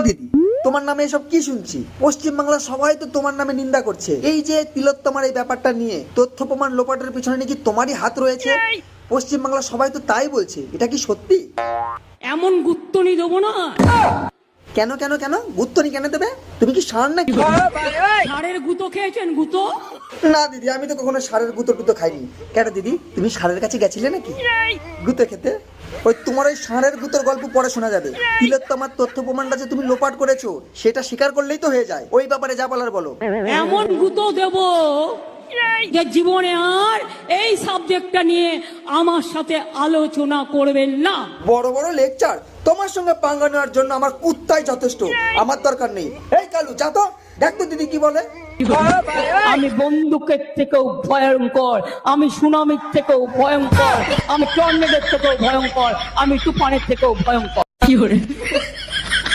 দিদি, তোমার নামে এসব কি শুনছি? পশ্চিমবাংলার সবাই তো তোমার নামে নিন্দা করছে। এই যে তিলোত্তমার এই ব্যাপারটা নিয়ে তথ্য প্রমাণ লোপাটের পিছনে নাকি তোমারই হাত রয়েছে। পশ্চিমবাংলার সবাই তো তাই বলছে, এটা কি সত্যি? এমন গুত্তনি দেবো না। কেন কেন কেন গুত্তনি কেন দেবে? তুমি কি ষাঁড় নাকি? ষাঁড়ের গুঁতো খেয়েছেন? গুঁতো না দিদি, আমি তো কখনো ষাঁড়ের গুঁতো খাইনি। কেন দিদি, তুমি ষাঁড়ের কাছে গেছিলে নাকি গুঁতো খেতে? ওই তোমার ওই ষাঁড়ের গুঁতোর গল্প পরে শোনা যাবে। তিলোত্তমার তথ্য প্রমাণটা যে তুমি লোপাট করেছো সেটা স্বীকার করলেই তো হয়ে যায়। ওই ব্যাপারে যা বলার বলো। এমন গুঁতো দেবো যে জীবনে আর এই সাবজেক্টটা নিয়ে আমার সাথে আলোচনা করবেন না। বড় বড় লেকচার, তোমার সঙ্গে পাঙ্গা নেওয়ার জন্য আমার কুত্তাই যথেষ্ট, আমার দরকার নেই। এই কালু, যা তো, দেখ তো দিদি কি বলে। আমি বন্দুকের থেকেও ভয়ঙ্কর, আমি সুনামির থেকেও ভয়ঙ্কর, আমি টর্নেডোর থেকেও ভয়ঙ্কর, আমি তুফানের থেকেও ভয়ঙ্কর। কি করে